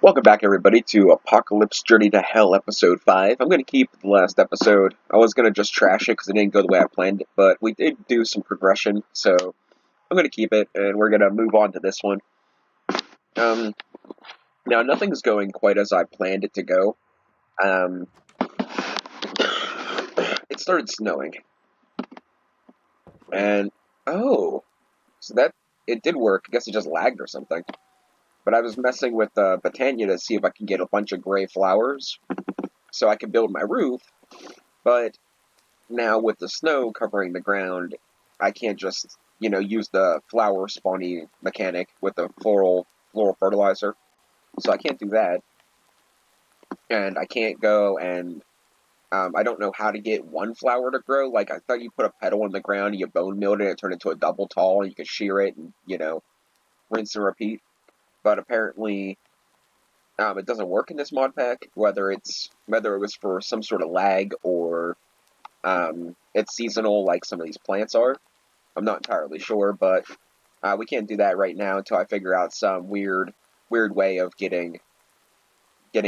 Welcome back, everybody, to Apocalypse Journey to Hell, Episode 5. I'm going to keep the last episode. I was going to just trash it because it didn't go the way I planned it, but we did do some progression, so I'm going to keep it, and we're going to move on to this one. Um, Now, nothing's going quite as I planned it to go. It started snowing, and, oh, so it did work. I guess it just lagged or something. But I was messing with Botania to see if I could get a bunch of gray flowers so I could build my roof, but now, with the snow covering the ground, I can't just, use the flower spawning mechanic with the floral fertilizer. So I can't do that. And I can't go and, I don't know how to get one flower to grow. Like, I thought you put a petal in the ground, and you bone milled it, and it turned into a double tall, and you could shear it and, rinse and repeat. But apparently, it doesn't work in this mod pack, whether it was for some sort of lag or, it's seasonal like some of these plants are. I'm not entirely sure, but we can't do that right now until I figure out some weird way of getting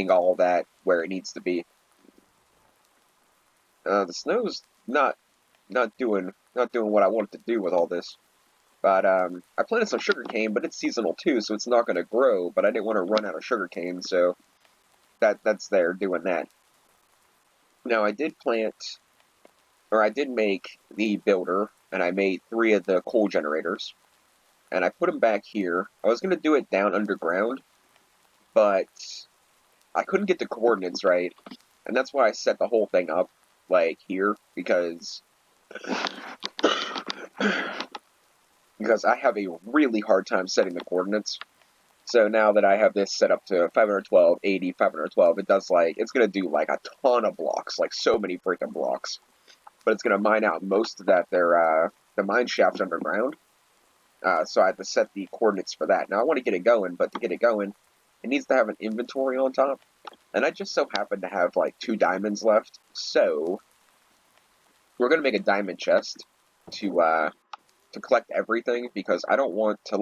all of that where it needs to be. The snow's not doing what I want it to do with all this. But I planted some sugarcane, but it's seasonal too, so it's not going to grow. But I didn't want to run out of sugarcane, so that's there doing that. Now I did make the builder, and I made 3 of the coal generators. And I put them back here. I was going to do it down underground, but I couldn't get the coordinates right, and that's why I set the whole thing up, like, here, because I have a really hard time setting the coordinates. So now that I have this set up to 512, 80, 512, it does, it's going to do, a ton of blocks, so many freaking blocks. But it's going to mine out most of that, the mine shaft underground. So I have to set the coordinates for that. Now, I want to get it going, but to get it going, it needs to have an inventory on top. And I just so happen to have, 2 diamonds left. So, we're going to make a diamond chest to collect everything, because I don't want to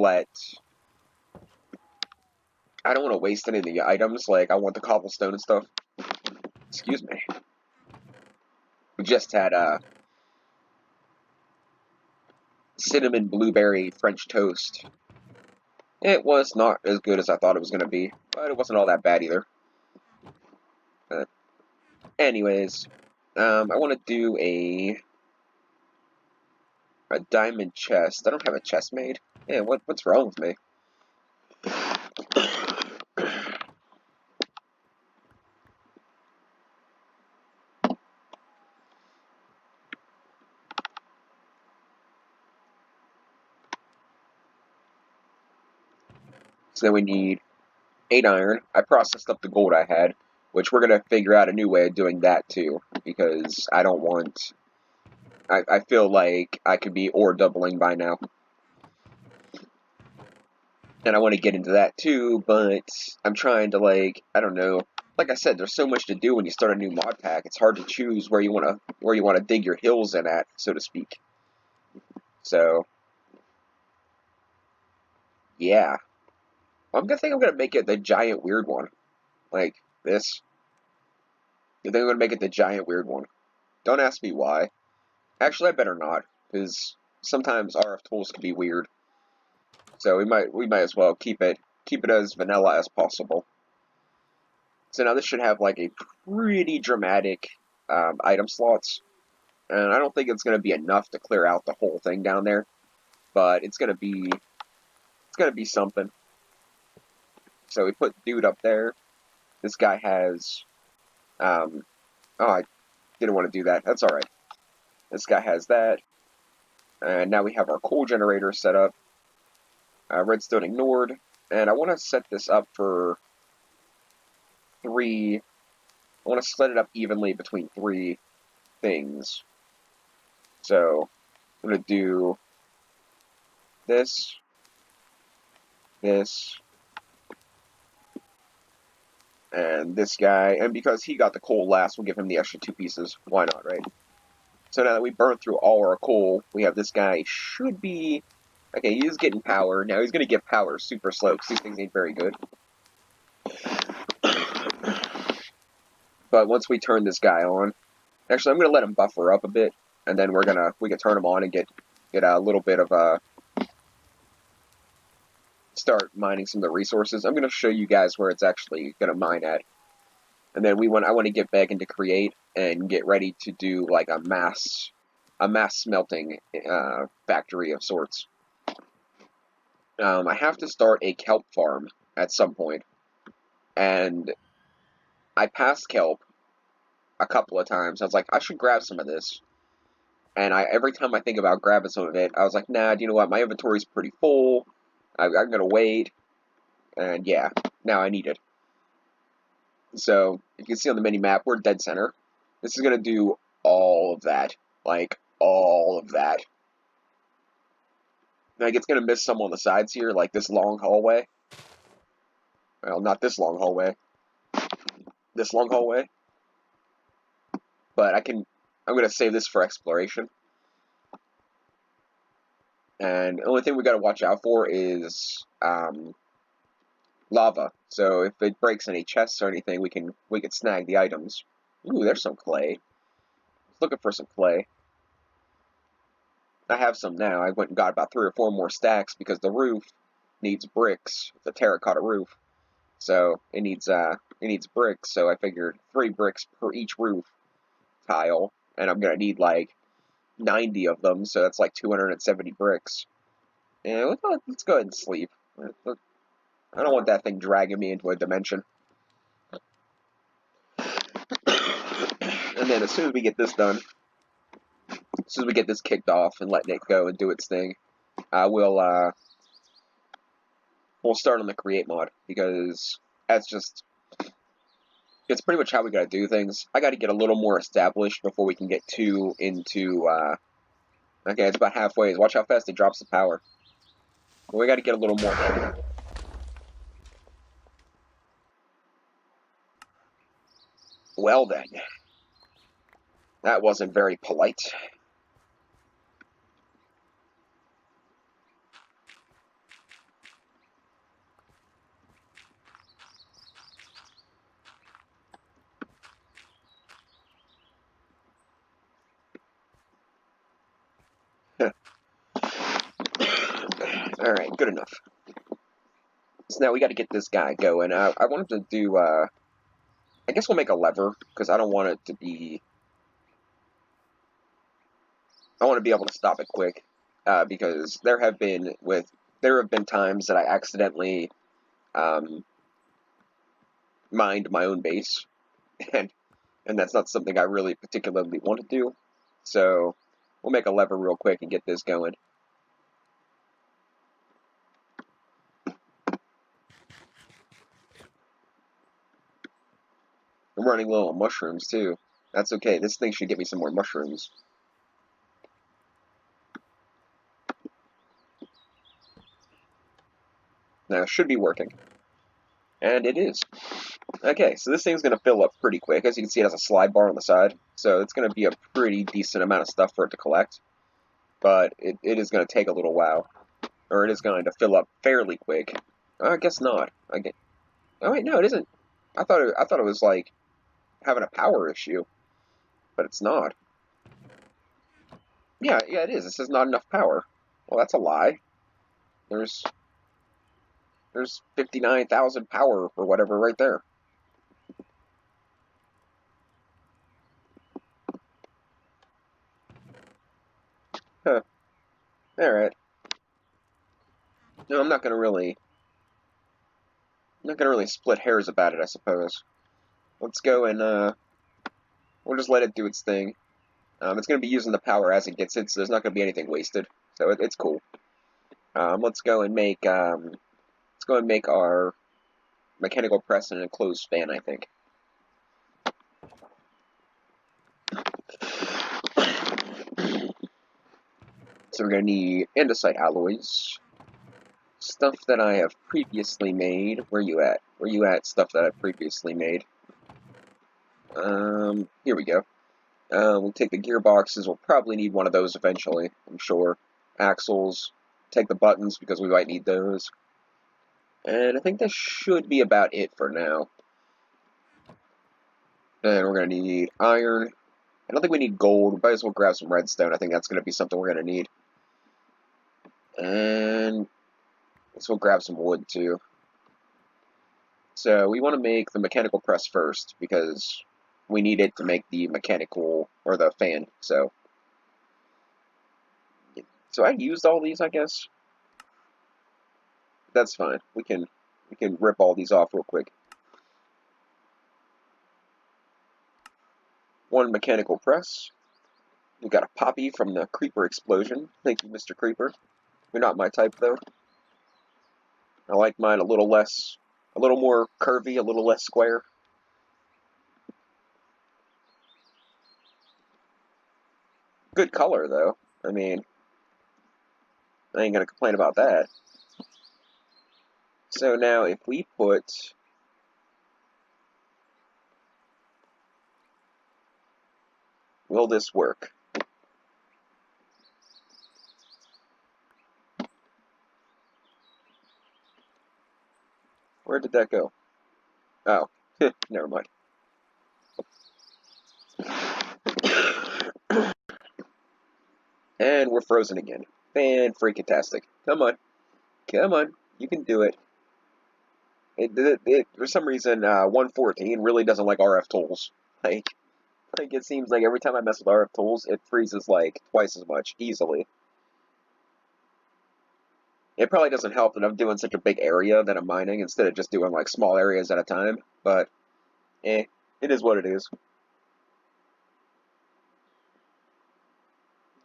waste any of the items. I want the cobblestone and stuff. Excuse me. We just had, cinnamon blueberry French toast. It was not as good as I thought it was going to be, but it wasn't all that bad either. Anyways, I want to do a diamond chest. I don't have a chest made. Yeah, what's wrong with me? So then we need 8 iron. I processed up the gold I had, which we're going to figure out a new way of doing that too, because I don't want... I feel like I could be ore doubling by now. And I want to get into that too, but I'm trying to, I don't know. Like I said, there's so much to do when you start a new mod pack. It's hard to choose where you want to dig your hills in at, so to speak. So, yeah. I'm gonna make it the giant weird one. Like this. I think I'm gonna make it the giant weird one. Don't ask me why. Actually, I better not, because sometimes RF tools can be weird. So we might as well keep it as vanilla as possible. So now this should have a pretty dramatic item slots, and I don't think it's gonna be enough to clear out the whole thing down there, but it's gonna be something. So we put dude up there. This guy has oh, I didn't want to do that. That's all right. This guy has that. And now we have our coal generator set up. Redstone ignored. And I want to set this up for 3. I want to split it up evenly between 3 things. So I'm going to do this, this, and this guy. And because he got the coal last, we'll give him the extra 2 pieces. Why not, right? So now that we burned through all our coal, we have this guy should be... Okay, he is getting power. Now he's going to get power super slow, because these things ain't very good. But once we turn this guy on, actually, I'm gonna let him buffer up a bit, and then we can turn him on and get a little bit of start mining some of the resources. I'm gonna show you guys where it's actually gonna mine at, and then I want to get back into create and get ready to do like a mass smelting factory of sorts. I have to start a kelp farm at some point, and I passed kelp a couple of times. I was like, I should grab some of this. And every time I think about grabbing some of it, I was like, nah, do you know what? My inventory's pretty full. I'm gonna wait. And yeah, now I need it. So, you can see on the mini map, we're dead center. This is gonna do all of that. Like, all of that. Like, it's gonna miss some on the sides here, like this long hallway. Well, not this long hallway. This long hallway. But I'm gonna save this for exploration. And the only thing we gotta watch out for is, lava. So if it breaks any chests or anything, we can snag the items. Ooh, there's some clay. Looking for some clay. I have some now. I went and got about 3 or 4 more stacks because the roof needs bricks. The terracotta roof, so it needs bricks. So I figured 3 bricks per each roof tile, and I'm gonna need like 90 of them. So that's like 270 bricks. And let's go ahead and sleep. I don't want that thing dragging me into a dimension. And then as soon as we get this done, as soon as we get this kicked off and letting it go and do its thing, we'll start on the create mod, because that's just, it's pretty much how we gotta do things. I gotta get a little more established before we can get too into, okay, it's about halfway. Watch how fast it drops the power. But we gotta get a little more. Well then. That wasn't very polite. Alright, good enough. So now we gotta get this guy going. I wanted to do, I guess we'll make a lever, because I don't want it to be, I want to be able to stop it quick, because there have been times that I accidentally mined my own base, and that's not something I really particularly want to do. So we'll make a lever real quick and get this going. I'm running low on mushrooms too. That's okay. This thing should get me some more mushrooms. Now it should be working. And it is. Okay, so this thing's going to fill up pretty quick. As you can see, it has a slide bar on the side. So it's going to be a pretty decent amount of stuff for it to collect. But it is going to take a little while. Or it is going to fill up fairly quick. I guess not. Oh wait, no, it isn't. I thought it was like having a power issue. But it's not. Yeah, it is. It says not enough power. Well, that's a lie. There's 59,000 power or whatever right there. Huh. Alright. No, I'm not gonna really split hairs about it, I suppose. Let's go and we'll just let it do its thing. It's gonna be using the power as it gets it, so there's not gonna be anything wasted. So it's cool. Let's go and make our mechanical press and enclosed fan, I think. So we're going to need andesite alloys, stuff that I have previously made. Where you at? Where you at, stuff that I've previously made? Here we go. We'll take the gearboxes. We'll probably need one of those eventually, I'm sure. Axles. Take the buttons because we might need those. And I think that should be about it for now. And we're going to need iron. I don't think we need gold. We might as well grab some redstone. I think that's going to be something we're going to need. And let's go grab some wood too. So we want to make the mechanical press first because we need it to make the mechanical or the fan. So I used all these, I guess. That's fine. We can rip all these off real quick. One mechanical press. We got a poppy from the creeper explosion. Thank you, Mr. Creeper. You're not my type though. I like mine a little more curvy, a little less square. Good color though. I mean, I ain't gonna complain about that. So now if we put will this work? Where did that go? Oh, never mind. And we're frozen again. Fan-freaking-tastic. Come on. Come on. You can do it. For some reason, 114 really doesn't like RF tools. Like, it seems like every time I mess with RF tools, it freezes, like, twice as much, easily. It probably doesn't help that I'm doing such a big area that I'm mining instead of just doing, like, small areas at a time. But, it is what it is.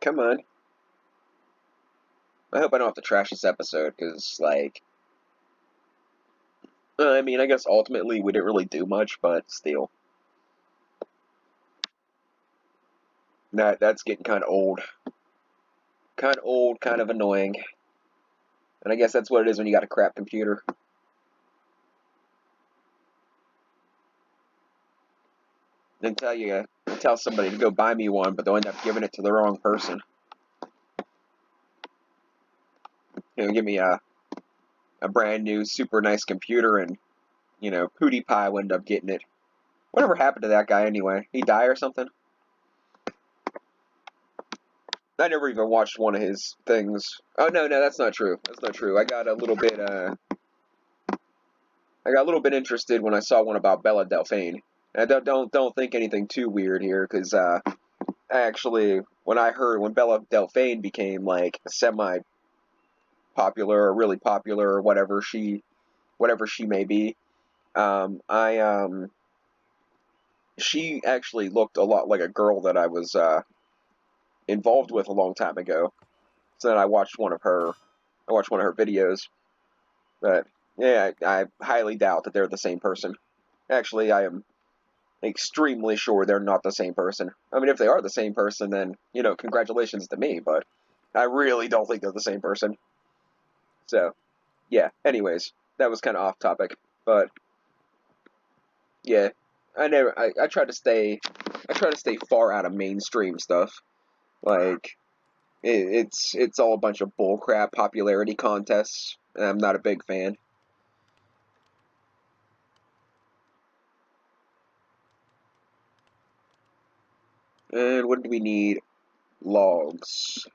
Come on. I hope I don't have to trash this episode, because, like, I mean, I guess ultimately we didn't really do much, but still. That's getting kind of old. Kind of old, kind of annoying. And I guess that's what it is when you got a crap computer. Then tell somebody to go buy me one, but they'll end up giving it to the wrong person. Give me a brand new, super nice computer, and PewDiePie will end up getting it. Whatever happened to that guy anyway? He die or something? I never even watched one of his things. Oh no, that's not true. That's not true. I got a little bit interested when I saw one about Bella Delphine. And don't think anything too weird here, because actually, when Bella Delphine became like semi popular or really popular or whatever she may be, she actually looked a lot like a girl that I was involved with a long time ago. So then I watched one of her videos, but yeah, I highly doubt that they're the same person. Actually, I am extremely sure they're not the same person. I mean, if they are the same person, then congratulations to me. But I really don't think they're the same person. So yeah. Anyways, that was kind of off topic, but yeah, I try to stay far out of mainstream stuff. Like it's all a bunch of bullcrap popularity contests, and I'm not a big fan. And what do we need? Logs.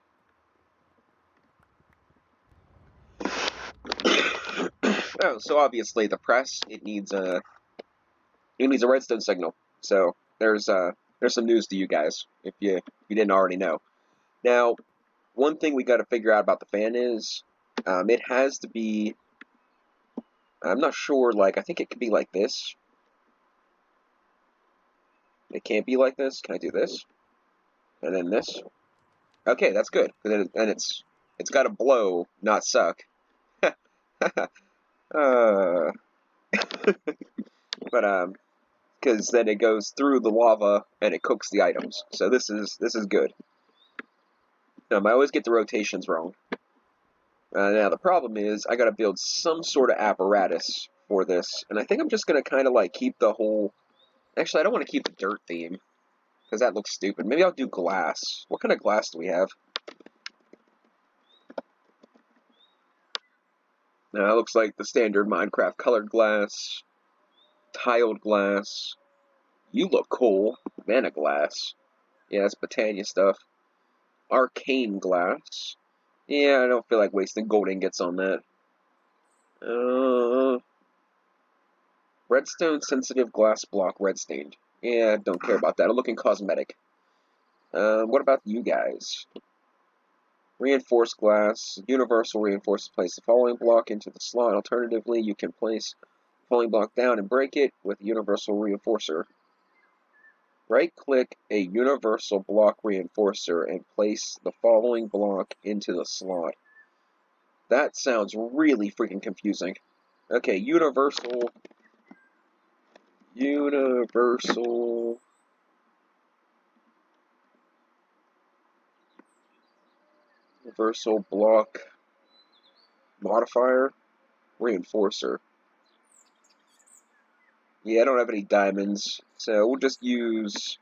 Oh, so obviously the press it needs a redstone signal. So there's some news to you guys if you didn't already know. Now, one thing we got to figure out about the fan is it has to be. I'm not sure. Like I think it could be like this. It can't be like this. Can I do this? And then this. Okay, that's good. And it's got to blow, not suck. uh, but because then it goes through the lava and it cooks the items. So this is good. I always get the rotations wrong. Now the problem is I got to build some sort of apparatus for this, and I think I'm just gonna kind of like keep the whole. Actually, I don't want to keep the dirt theme because that looks stupid. Maybe I'll do glass. What kind of glass do we have? Now it looks like the standard Minecraft colored glass, tiled glass. You look cool. Mana glass. Yeah, that's Botania stuff. Arcane glass. Yeah, I don't feel like wasting gold ingots on that. Redstone sensitive glass block red stained. Yeah, don't care about that. I'm looking cosmetic. What about you guys? Reinforced glass. Universal reinforced. Place the following block into the slot. Alternatively, you can place the following block down and break it with universal reinforcer. Right-click a universal block reinforcer and place the following block into the slot. That sounds really freaking confusing. Okay, universal block modifier reinforcer. Yeah, I don't have any diamonds, so we'll just use,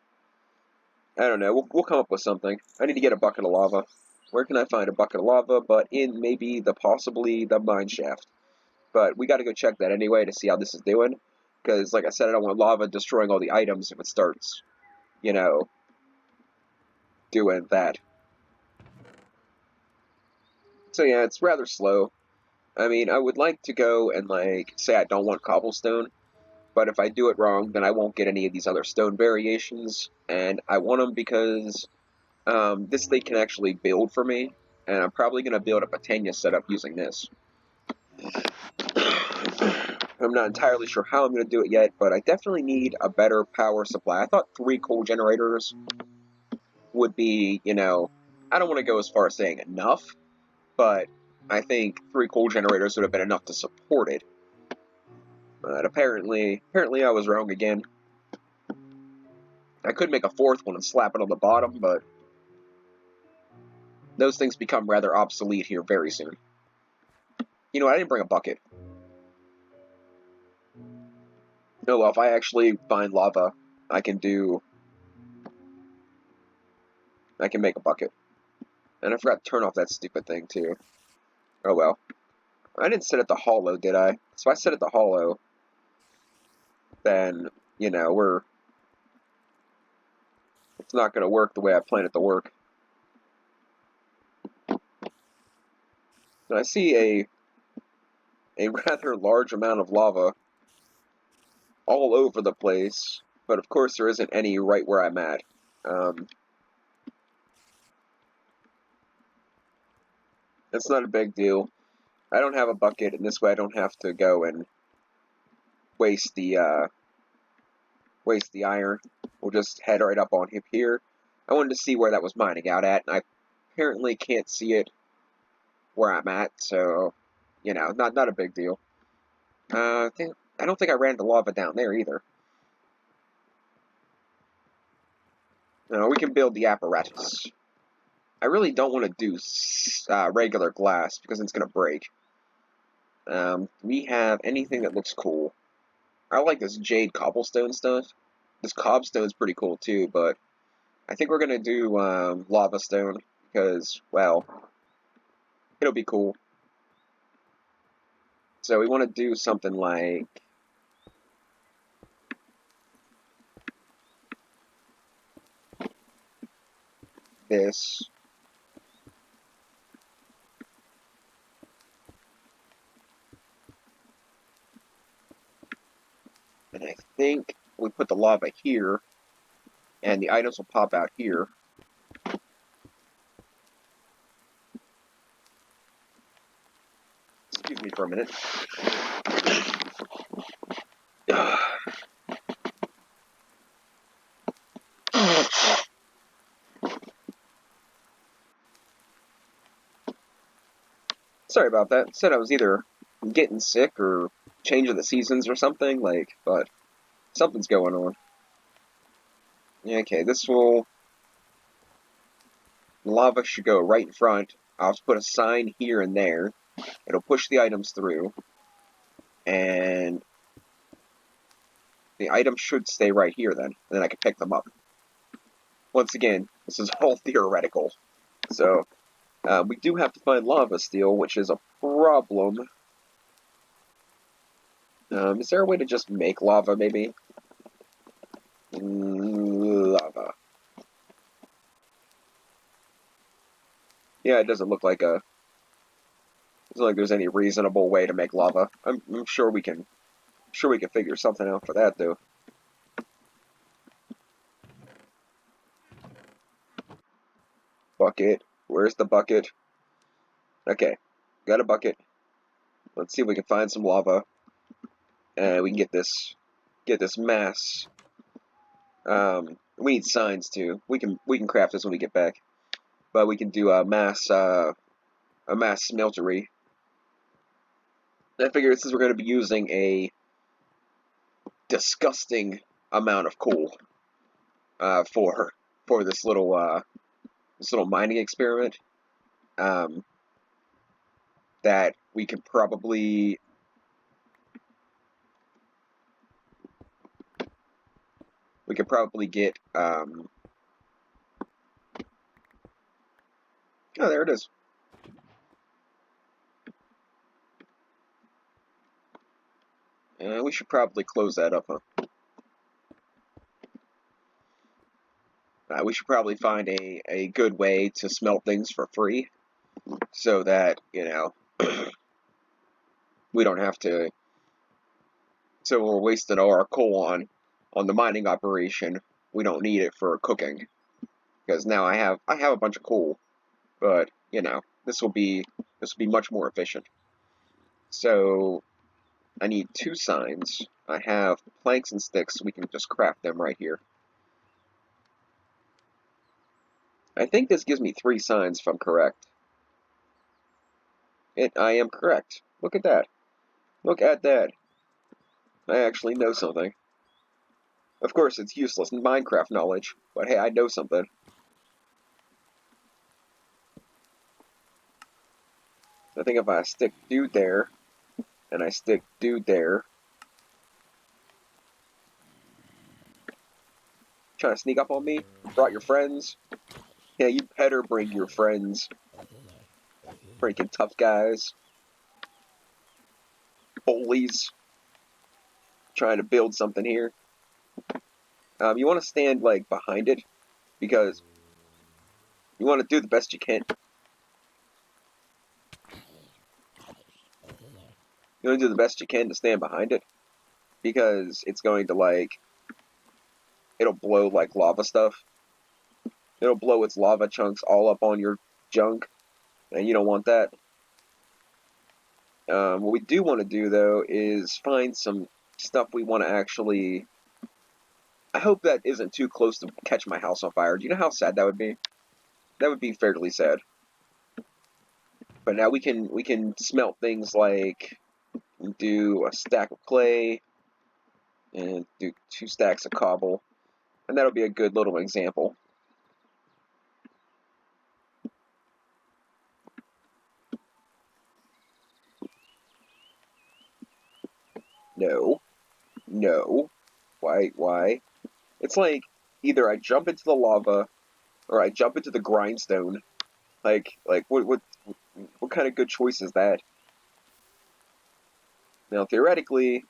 I don't know, we'll come up with something. I need to get a bucket of lava. Where can I find a bucket of lava? But in maybe possibly the mine shaft. But we got to go check that anyway to see how this is doing. Because, like I said, I don't want lava destroying all the items if it starts, you know, doing that. So yeah, it's rather slow. I mean, I would like to go and, like, say I don't want cobblestone. But if I do it wrong, then I won't get any of these other stone variations. And I want them because this thing can actually build for me. And I'm probably going to build a Botania setup using this. I'm not entirely sure how I'm going to do it yet, but I definitely need a better power supply. I thought 3 coal generators would be, you know, I don't want to go as far as saying enough, but I think 3 coal generators would have been enough to support it. But apparently I was wrong again. I could make a 4th one and slap it on the bottom, but those things become rather obsolete here very soon. You know, I didn't bring a bucket. No, well, if I actually find lava, I can make a bucket. And I forgot to turn off that stupid thing, too. Oh well. I didn't set it to hollow, did I? So if I set it to hollow, then, you know, it's not going to work the way I planned it to work. And I see a rather large amount of lava all over the place, but of course there isn't any right where I'm at. It's not a big deal. I don't have a bucket, and this way I don't have to go and waste the iron. We'll just head right up on him here. I wanted to see where that was mining out at, and I apparently can't see it where I'm at, so, you know, not a big deal. I don't think I ran the lava down there either. No, we can build the apparatus. I really don't want to do regular glass because it's going to break. We have anything that looks cool. I like this jade cobblestone stuff. This cobstone is pretty cool too, but I think we're going to do lava stone because, well, it'll be cool. So we want to do something like this. And I think we put the lava here, and the items will pop out here. Excuse me for a minute. Sorry about that. Said I was either getting sick or changing the seasons or something, like, but something's going on. Okay, lava should go right in front. I'll just put a sign here and there. It'll push the items through. And the items should stay right here then. And then I can pick them up. Once again, this is all theoretical. So, we do have to find lava steel, which is a problem. Is there a way to just make lava, maybe? Lava. Yeah, it doesn't look like there's any reasonable way to make lava. I'm sure we can figure something out for that, though. Bucket. Where's the bucket? Okay, got a bucket. Let's see if we can find some lava, and we can get this mass. We need signs too. We can craft this when we get back, but we can do a mass smeltery. I figure since we're going to be using a disgusting amount of coal for this little mining experiment, um, that we could probably get oh, there it is. We should probably close that up, huh? We should probably find a good way to smelt things for free, so that, we don't have to. So we're wasting all our coal on the mining operation. We don't need it for cooking, because now I have a bunch of coal, but this will be much more efficient. So I need 2 signs. I have planks and sticks, so we can just craft them right here. I think this gives me 3 signs if I'm correct. I am correct. Look at that. Look at that. I actually know something. Of course, it's useless Minecraft knowledge, but hey, I know something. I think if I stick dude there, and I stick dude there, trying to sneak up on me, brought your friends. Yeah, you better bring your friends. Freaking tough guys. Bullies. Trying to build something here. You want to stand, like, behind it, because you want to do the best you can. You want to do the best you can to stand behind it, because it's going to, like, it'll blow, like, lava stuff. It'll blow its lava chunks all up on your junk, and you don't want that. What we do want to do, though, is find some stuff we want to actually... I hope that isn't too close to catch my house on fire. Do you know how sad that would be? That would be fairly sad. But now we can smelt things like do a stack of clay and do 2 stacks of cobble, and that'll be a good little example. No, no, why? It's like either I jump into the lava or I jump into the grindstone. Like what kind of good choice is that? Now theoretically,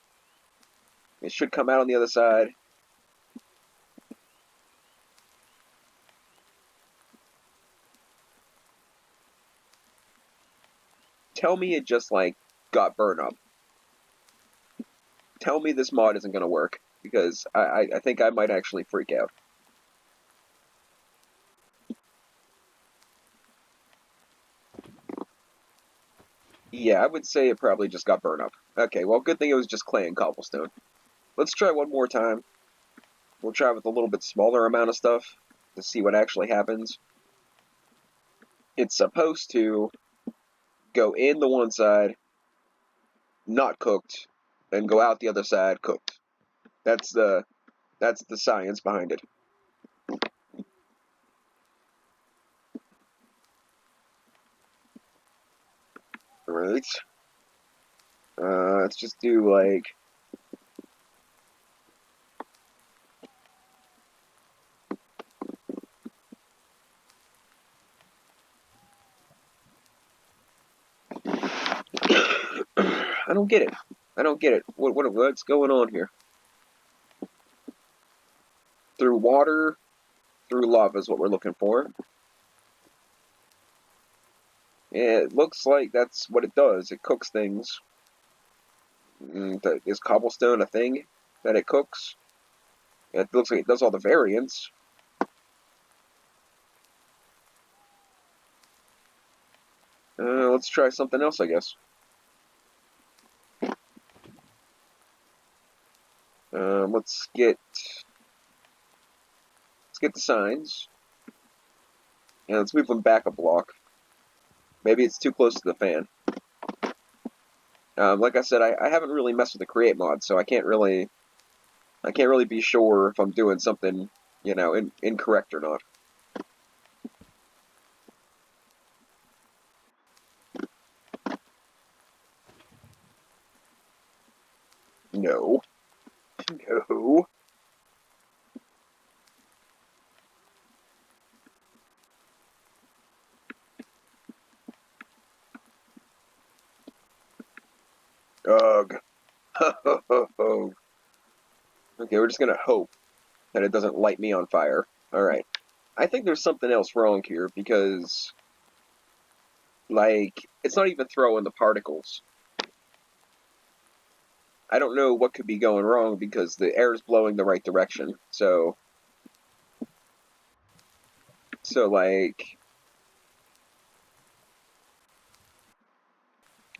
it should come out on the other side. Tell me it just like got burned up. Tell me this mod isn't gonna work, because I think I might actually freak out. Yeah, I would say it probably just got burned up. Okay, well, good thing it was just clay and cobblestone. Let's try one more time. We'll try with a little bit smaller amount of stuff to see what actually happens. It's supposed to go in the one side, not cooked, and go out the other side cooked. That's the science behind it. Alright. Let's just do like... I don't get it. I don't get it. What's going on here? Through water, through lava is what we're looking for. Yeah, it looks like that's what it does. It cooks things. Is cobblestone a thing that it cooks? It looks like it does all the variants. Let's try something else, I guess. Let's get the signs, and let's move them back a block. Maybe it's too close to the fan. Like I said, I haven't really messed with the create mod, so I can't really be sure if I'm doing something, incorrect or not. No, no. Ugh. Okay, we're just gonna hope that it doesn't light me on fire. Alright. I think there's something else wrong here, because, like, it's not even throwing the particles. I don't know what could be going wrong, because the air is blowing the right direction. So, like,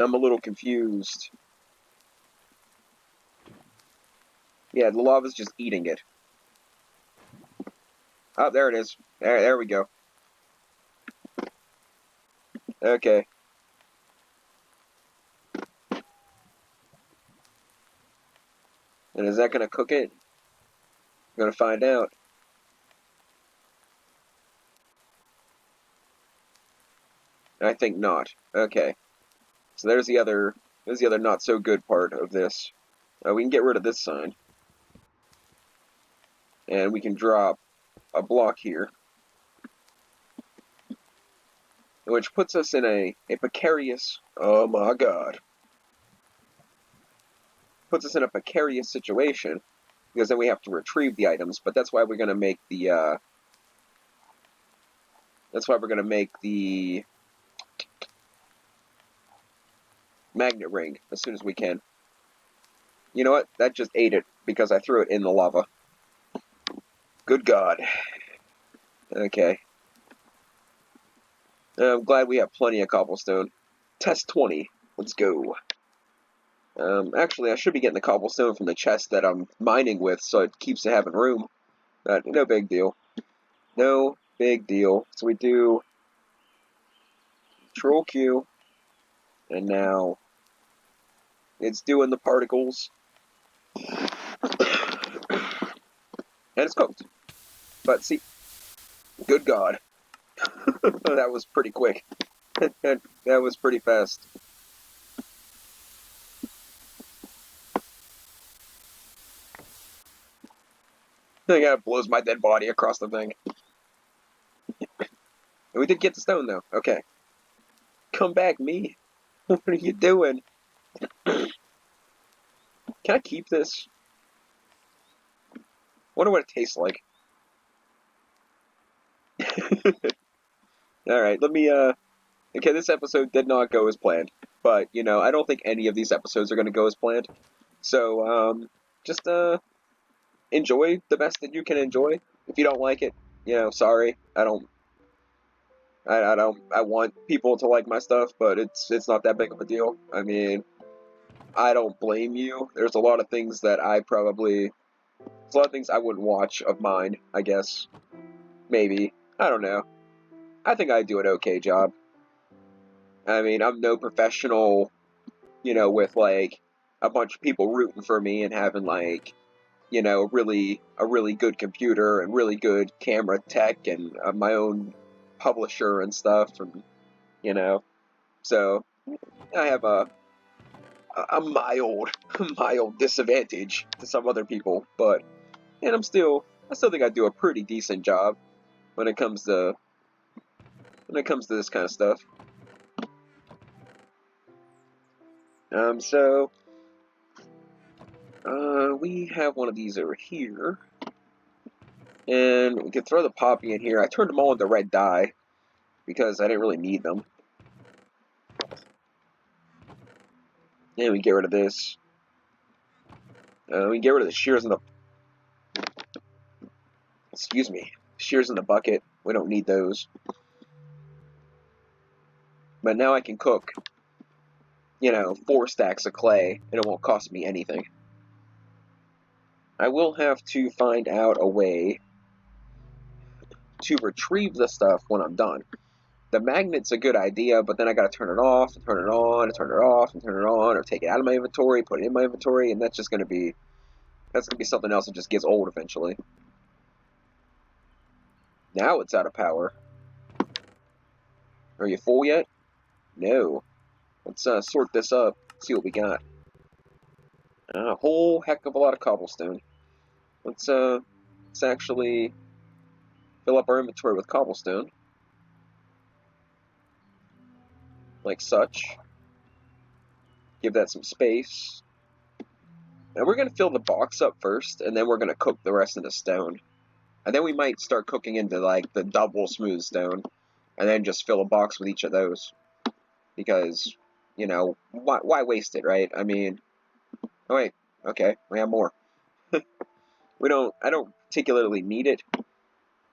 I'm a little confused. Yeah, the lava's just eating it. Oh, there it is. There we go. Okay. And is that gonna cook it? I'm gonna find out. I think not. Okay. So there's the other not so good part of this. We can get rid of this sign. And we can drop a block here. Which puts us in a precarious, oh my god. Puts us in a precarious situation. Because then we have to retrieve the items, but that's why we're gonna make the, magnet ring as soon as we can. You know what? That just ate it, because I threw it in the lava. Good God. Okay. I'm glad we have plenty of cobblestone. Test 20. Let's go. Actually, I should be getting the cobblestone from the chest that I'm mining with, so it keeps it having room. But no big deal. No big deal. So we do Control Q, and now it's doing the particles. And it's cooked. But see, good God. That was pretty quick. That was pretty fast. I think that blows my dead body across the thing. We did get the stone, though. Okay. Come back, me. What are you doing? Can I keep this? Wonder what it tastes like. Alright, let me, okay, this episode did not go as planned. But, I don't think any of these episodes are going to go as planned. So, just, enjoy the best that you can enjoy. If you don't like it, sorry. I want people to like my stuff, but it's not that big of a deal. I mean, I don't blame you. There's a lot of things that there's a lot of things I wouldn't watch of mine, I guess. Maybe. I don't know. I think I do an okay job. I mean, I'm no professional, with like a bunch of people rooting for me and having like, a really good computer and really good camera tech and my own publisher and stuff, and so I have a mild mild disadvantage to some other people, but and I still think I do a pretty decent job when it comes to this kind of stuff. So We have one of these over here. And we can throw the poppy in here. I turned them all into red dye because I didn't really need them. And we get rid of this. We get rid of the shears in the... Excuse me. Shears in the bucket. We don't need those. But now I can cook, 4 stacks of clay, and it won't cost me anything. I will have to find out a way to retrieve the stuff when I'm done. The magnet's a good idea, but then I gotta turn it off, and turn it on, and turn it off, and turn it on, or take it out of my inventory, put it in my inventory, and that's gonna be something else that just gets old eventually. Now it's out of power. Are you full yet? No. Let's sort this up, see what we got. A whole heck of a lot of cobblestone. Let's actually fill up our inventory with cobblestone. Like such. Give that some space. And we're going to fill the box up first, and then we're going to cook the rest of the stone. And then we might start cooking into, like, the double smooth stone, and then just fill a box with each of those. Because, why waste it, right? I mean, oh wait, okay, we have more. I don't particularly need it,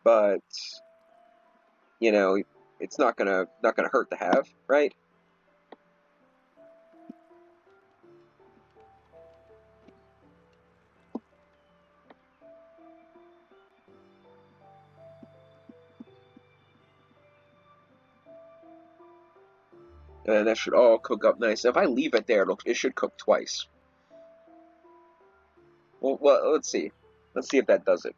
but, it's not gonna hurt to have, right? And that should all cook up nice. If I leave it there, it should cook twice. Well, let's see. Let's see if that does it.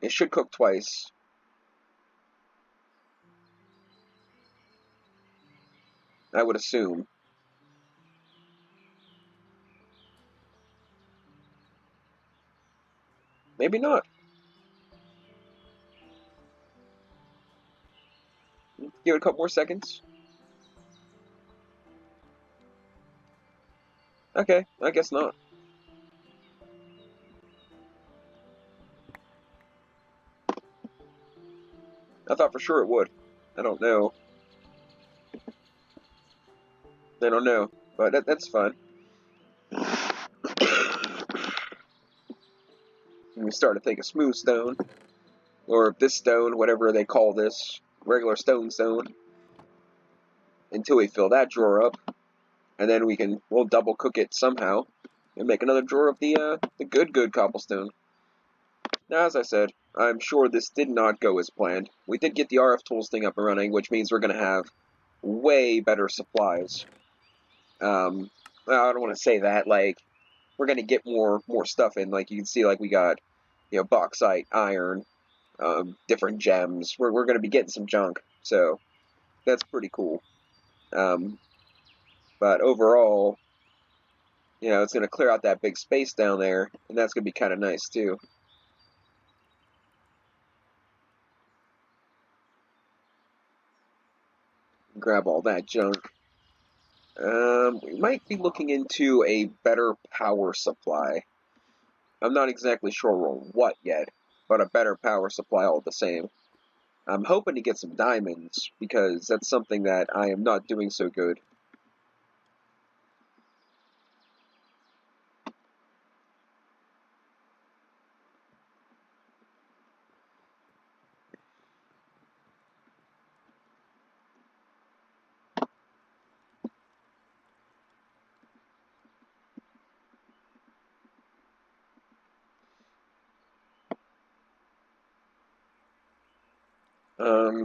It should cook twice. I would assume. Maybe not. Give it a couple more seconds. Okay, I guess not. I thought for sure it would. I don't know. I don't know, but that's fine. And we start to think of smooth stone, or this stone, whatever they call this, regular stone, until we fill that drawer up, and then we'll double cook it somehow, and make another drawer of the good cobblestone. Now, as I said, I'm sure this did not go as planned. We did get the RF tools thing up and running, which means we're going to have way better supplies. Well, I don't want to say that. Like, we're going to get more stuff in. Like, you can see, like, we got, bauxite, iron, different gems. We're going to be getting some junk. So, that's pretty cool. But overall, it's going to clear out that big space down there, and that's going to be kind of nice, too. Grab all that junk. We might be looking into a better power supply. I'm not exactly sure what yet, but a better power supply all the same. I'm hoping to get some diamonds, because that's something that I am not doing so good.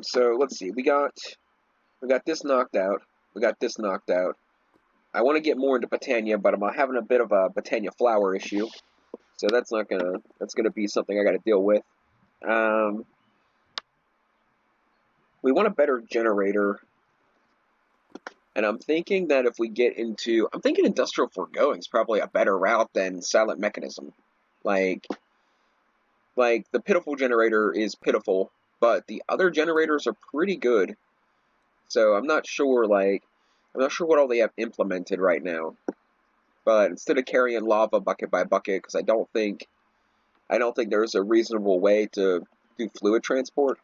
So let's see. We got this knocked out. We got this knocked out. I want to get more into Botania, but I'm having a bit of a Botania flower issue, so that's gonna be something I got to deal with. We want a better generator, and I'm thinking that if we get into, I'm thinking Industrial Foregoing is probably a better route than Silent Mechanism. Like the Pitiful generator is pitiful, but the other generators are pretty good. So I'm not sure what all they have implemented right now. But instead of carrying lava bucket by bucket, because I don't think there's a reasonable way to do fluid transport.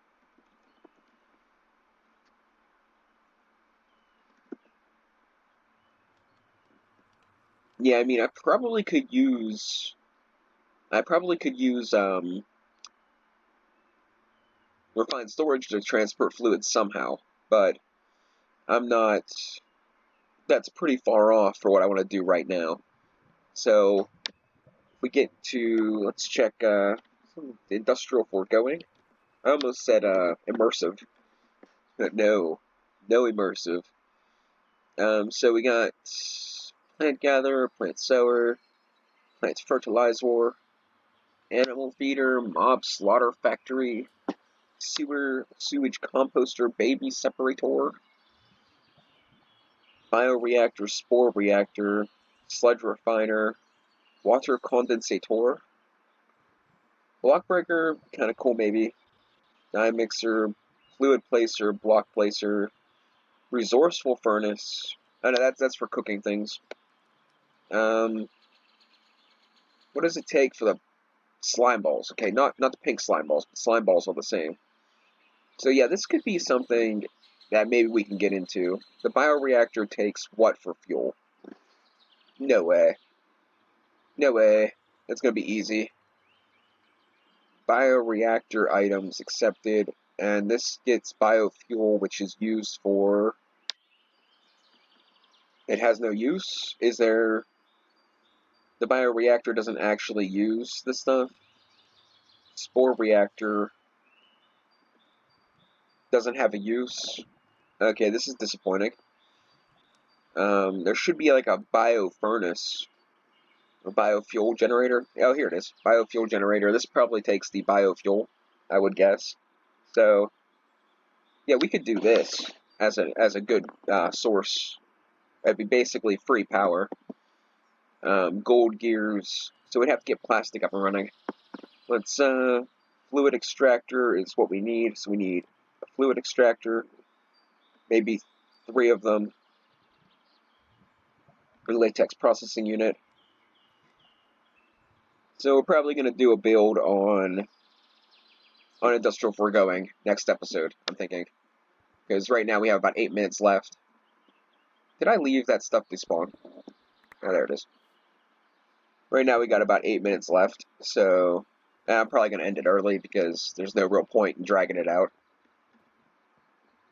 Yeah, I mean, I probably could use refined storage to transport fluid somehow, but I'm not. That's pretty far off for what I want to do right now. So if we get to, let's check industrial foregoing. I almost said immersive. No, no immersive. So we got plant gatherer, plant sower, plant fertilizer, animal feeder, mob slaughter factory, sewage composter, baby separator, bioreactor, spore reactor, sludge refiner, water condensator, block breaker, kind of cool maybe, dye mixer, fluid placer, block placer, resourceful furnace. I know that's for cooking things. What does it take for the slime balls? Okay, not the pink slime balls, but slime balls are the same. So yeah, this could be something that maybe we can get into. The bioreactor takes what for fuel? No way. No way. That's gonna be easy. Bioreactor items accepted, and this gets biofuel, which is used for. It has no use. Is there? The bioreactor doesn't actually use this stuff. Spore reactor doesn't have a use. Okay, this is disappointing. There should be like a bio furnace or biofuel generator. Oh, here it is. Biofuel generator. This probably takes the biofuel, I would guess. So, yeah, we could do this as a good source. That'd be basically free power. Gold gears. So we'd have to get plastic up and running. Let's fluid extractor is what we need. So we need a fluid extractor, maybe 3 of them. A latex processing unit. So we're probably going to do a build on industrial foregoing next episode, I'm thinking. Because right now we have about 8 minutes left. Did I leave that stuff despawn? Oh, there it is. Right now we got about 8 minutes left, so I'm probably going to end it early because there's no real point in dragging it out.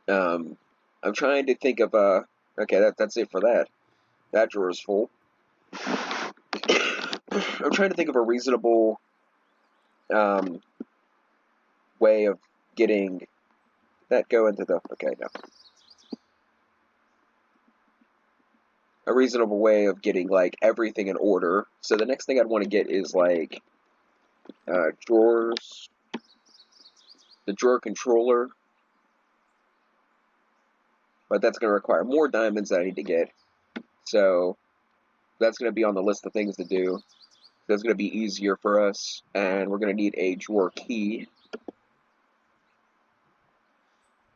I'm trying to think of okay, that's it for that. That drawer is full. I'm trying to think of a reasonable way of getting that go into the. Okay, no. A reasonable way of getting like everything in order. So the next thing I'd want to get is like drawers, the drawer controller, but that's going to require more diamonds that I need to get. So that's going to be on the list of things to do. That's going to be easier for us, and we're going to need a drawer key.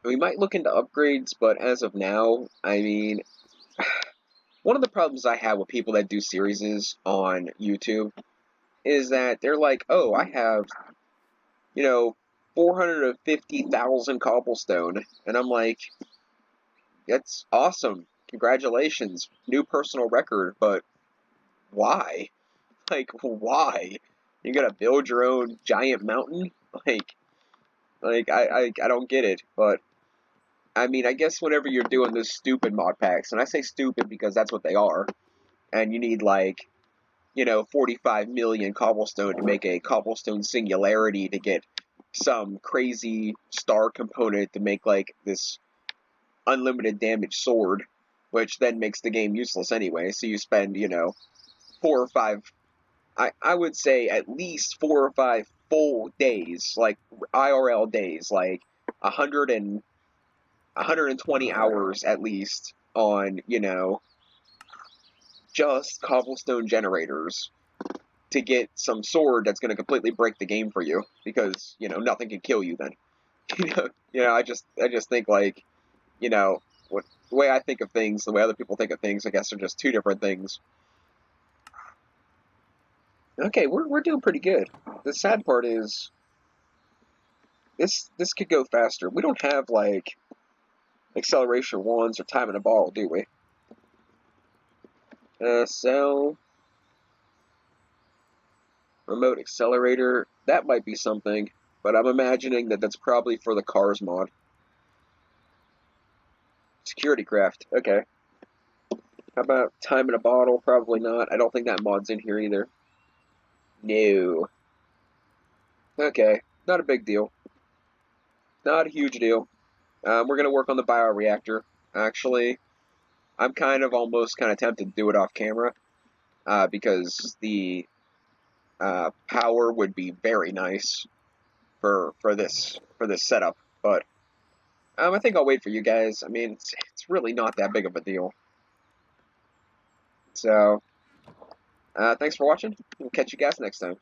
We might look into upgrades, but as of now, I mean, one of the problems I have with people that do series on YouTube is that they're like, oh, I have, 450,000 cobblestone. And I'm like, that's awesome. Congratulations. New personal record. But why? Like, why? You gotta build your own giant mountain? I don't get it. But, I mean, I guess whenever you're doing this stupid mod packs, and I say stupid because that's what they are, and you need, 45 million cobblestone to make a cobblestone singularity to get some crazy star component to make like this unlimited damage sword, which then makes the game useless anyway. So you spend, 4 or 5, I would say at least 4 or 5 full days, like IRL days, like 120 hours at least on, just cobblestone generators to get some sword that's going to completely break the game for you because nothing can kill you then. I just think like what the way I think of things, the way other people think of things, I guess are just 2 different things. Okay, we're doing pretty good. The sad part is this could go faster. We don't have like acceleration ones or time in a bottle, do we? So remote accelerator, that might be something, but I'm imagining that that's probably for the cars mod. Security craft, okay. How about time in a bottle? Probably not. I don't think that mod's in here either. No. Okay, not a big deal. Not a huge deal. We're gonna work on the bioreactor. Actually, I'm almost kind of tempted to do it off camera, because the power would be very nice for this setup. But I think I'll wait for you guys. I mean, it's really not that big of a deal. So, thanks for watching. We'll catch you guys next time.